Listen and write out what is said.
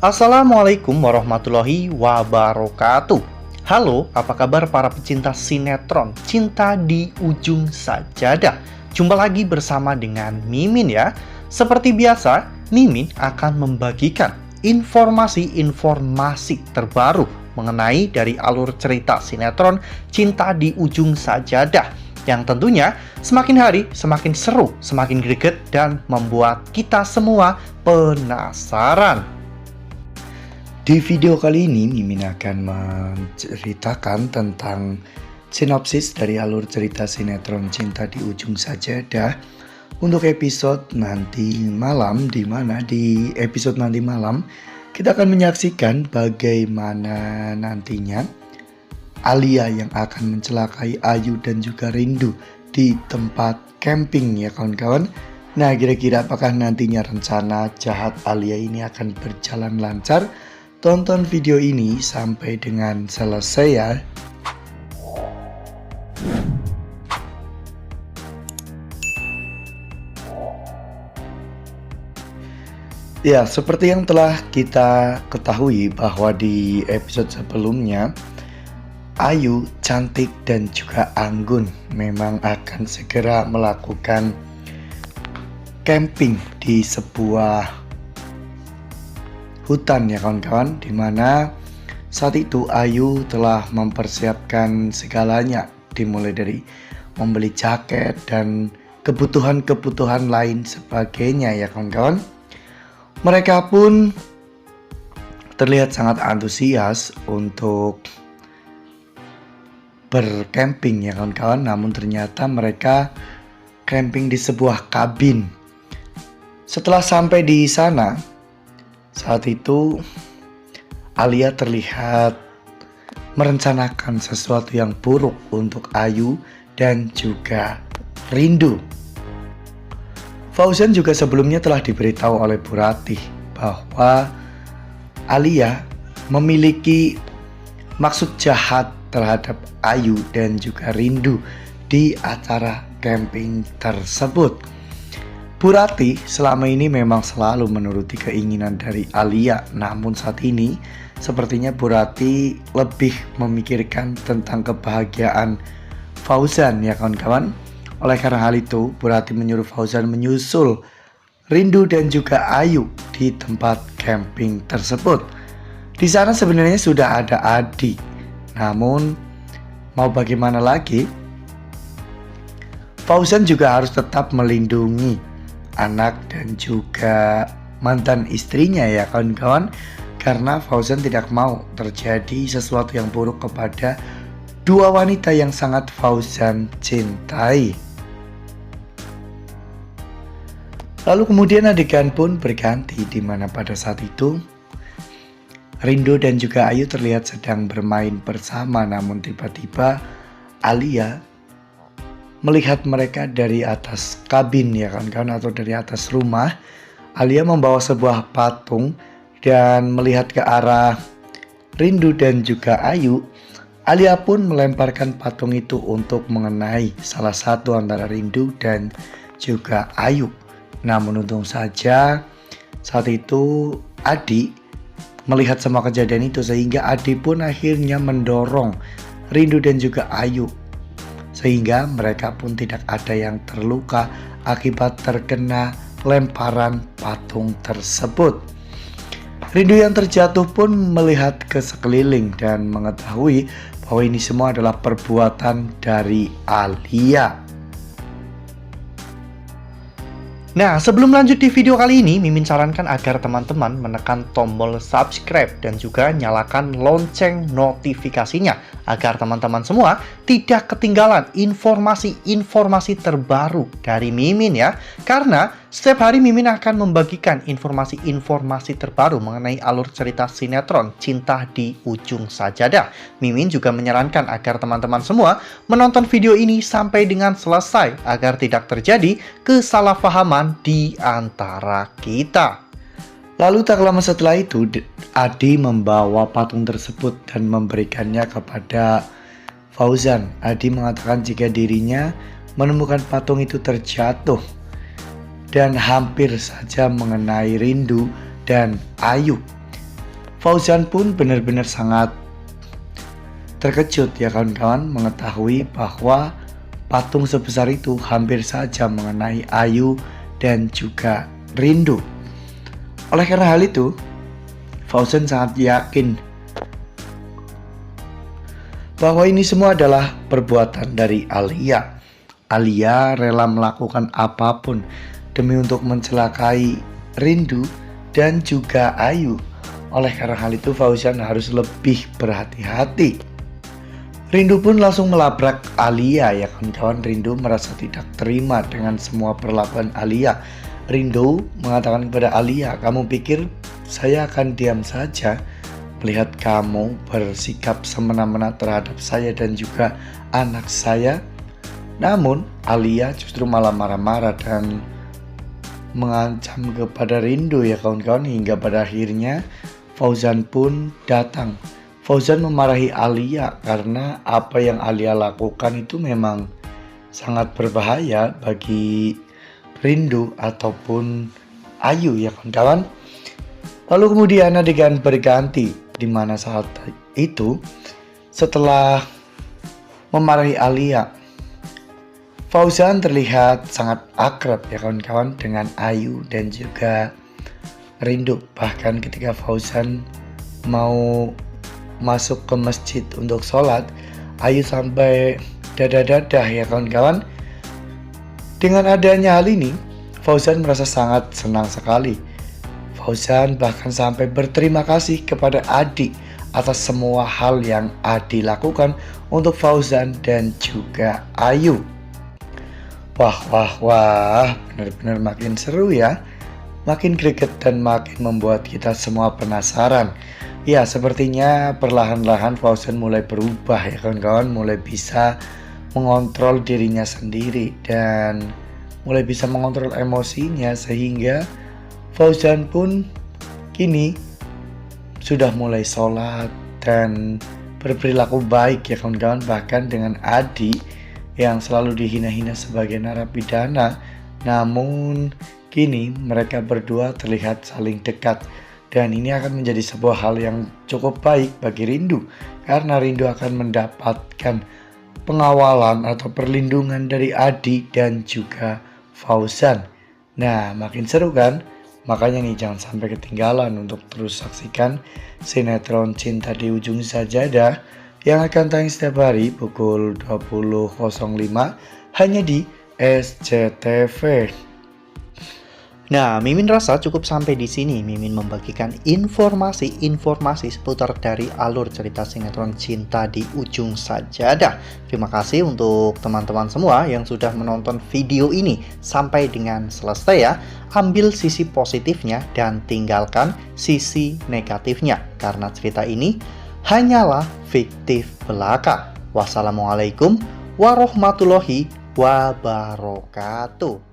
Assalamualaikum warahmatullahi wabarakatuh. Halo, apa kabar para pecinta sinetron Cinta di Ujung Sajadah? Jumpa lagi bersama dengan Mimin ya. Seperti biasa, Mimin akan membagikan informasi-informasi terbaru mengenai dari alur cerita sinetron Cinta di Ujung Sajadah, yang tentunya semakin hari semakin seru, semakin greget, dan membuat kita semua penasaran. Di video kali ini, Mimin akan menceritakan tentang sinopsis dari alur cerita sinetron Cinta di Ujung Sajadah untuk episode nanti malam, di mana di episode nanti malam kita akan menyaksikan bagaimana nantinya Alia yang akan mencelakai Ayu dan juga Rindu di tempat camping ya kawan-kawan. Nah, kira-kira apakah nantinya rencana jahat Alia ini akan berjalan lancar? Tonton video ini sampai dengan selesai ya. Ya, seperti yang telah kita ketahui bahwa di episode sebelumnya Ayu, Cantik, dan juga Anggun memang akan segera melakukan camping di sebuah hutan ya kawan-kawan, dimana saat itu Ayu telah mempersiapkan segalanya, dimulai dari membeli jaket dan kebutuhan-kebutuhan lain sebagainya ya kawan-kawan. Mereka pun terlihat sangat antusias untuk bercamping ya kawan-kawan, namun ternyata mereka camping di sebuah kabin. Setelah sampai di sana, saat itu Alia terlihat merencanakan sesuatu yang buruk untuk Ayu dan juga Rindu. Fauzan juga sebelumnya telah diberitahu oleh Bu Ratih bahwa Alia memiliki maksud jahat terhadap Ayu dan juga Rindu di acara camping tersebut. Bu Ratih selama ini memang selalu menuruti keinginan dari Alia, namun saat ini sepertinya Bu Ratih lebih memikirkan tentang kebahagiaan Fauzan ya kawan-kawan. Oleh karena hal itu, Bu Ratih menyuruh Fauzan menyusul Rindu dan juga Ayu di tempat camping tersebut. Di sana sebenarnya sudah ada Adi, namun mau bagaimana lagi, Fauzan juga harus tetap melindungi anak dan juga mantan istrinya ya kawan-kawan, karena Fauzan tidak mau terjadi sesuatu yang buruk kepada dua wanita yang sangat Fauzan cintai. Lalu kemudian adegan pun berganti, di mana pada saat itu Rindu dan juga Ayu terlihat sedang bermain bersama, namun tiba-tiba Alia melihat mereka dari atas kabin ya kawan-kawan, atau dari atas rumah. Alia membawa sebuah patung dan melihat ke arah Rindu dan juga Ayu. Alia pun melemparkan patung itu untuk mengenai salah satu antara Rindu dan juga Ayu. Namun untung saja saat itu Adi melihat semua kejadian itu, sehingga Adi pun akhirnya mendorong Rindu dan juga Ayu, sehingga mereka pun tidak ada yang terluka akibat terkena lemparan patung tersebut. Rindu yang terjatuh pun melihat ke sekeliling dan mengetahui bahwa ini semua adalah perbuatan dari Alia. Nah, sebelum lanjut di video kali ini, Mimin sarankan agar teman-teman menekan tombol subscribe dan juga nyalakan lonceng notifikasinya, agar teman-teman semua tidak ketinggalan informasi-informasi terbaru dari Mimin ya. Karena setiap hari Mimin akan membagikan informasi-informasi terbaru mengenai alur cerita sinetron Cinta di Ujung Sajadah. Mimin juga menyarankan agar teman-teman semua menonton video ini sampai dengan selesai, agar tidak terjadi kesalahpahaman di antara kita. Lalu tak lama setelah itu, Adi membawa patung tersebut dan memberikannya kepada Fauzan. Adi mengatakan jika dirinya menemukan patung itu terjatuh dan hampir saja mengenai Rindu dan Ayu. Fauzan pun benar-benar sangat terkejut ya kawan-kawan mengetahui bahwa patung sebesar itu hampir saja mengenai Ayu dan juga Rindu. Oleh karena hal itu, Fauzan sangat yakin bahwa ini semua adalah perbuatan dari Alia. Alia rela melakukan apapun demi untuk mencelakai Rindu dan juga Ayu. Oleh karena hal itu, Fauzan harus lebih berhati-hati. Rindu pun langsung melabrak Alia ya kawan-kawan. Rindu merasa tidak terima dengan semua perlakuan Alia. Rindu mengatakan kepada Alia, "Kamu pikir saya akan diam saja melihat kamu bersikap semena-mena terhadap saya dan juga anak saya?" Namun Alia justru malah marah-marah dan mengancam kepada Rindu ya kawan-kawan, hingga pada akhirnya Fauzan pun datang. Fauzan memarahi Alia karena apa yang Alia lakukan itu memang sangat berbahaya bagi Rindu ataupun Ayu ya kawan-kawan. Lalu kemudian adegan berganti di mana saat itu setelah memarahi Alia, Fauzan terlihat sangat akrab ya kawan-kawan dengan Ayu dan juga Rindu. Bahkan ketika Fauzan mau masuk ke masjid untuk sholat, Ayu sampai dadah-dadah ya kawan-kawan. Dengan adanya hal ini, Fauzan merasa sangat senang sekali. Fauzan bahkan sampai berterima kasih kepada Adi atas semua hal yang Adi lakukan untuk Fauzan dan juga Ayu. Wah, benar-benar makin seru ya. Makin greget dan makin membuat kita semua penasaran. Ya, sepertinya perlahan-lahan Fauzan mulai berubah ya kawan-kawan, mulai bisa mengontrol dirinya sendiri dan mulai bisa mengontrol emosinya, sehingga Fauzan pun kini sudah mulai sholat dan berperilaku baik ya kawan-kawan, bahkan dengan Adi yang selalu dihina-hina sebagai narapidana. Namun kini mereka berdua terlihat saling dekat. Dan ini akan menjadi sebuah hal yang cukup baik bagi Rindu, karena Rindu akan mendapatkan pengawalan atau perlindungan dari Adi dan juga Fauzan. Nah, makin seru kan? Makanya nih jangan sampai ketinggalan untuk terus saksikan sinetron Cinta di Ujung Sajadah yang akan tayang setiap hari pukul 20.05 hanya di SCTV. Nah, Mimin rasa cukup sampai di sini. Mimin membagikan informasi-informasi seputar dari alur cerita sinetron Cinta di Ujung Sajadah. Terima kasih untuk teman-teman semua yang sudah menonton video ini sampai dengan selesai ya. Ambil sisi positifnya dan tinggalkan sisi negatifnya, karena cerita ini hanyalah fiktif belaka. Wassalamualaikum warahmatullahi wabarakatuh.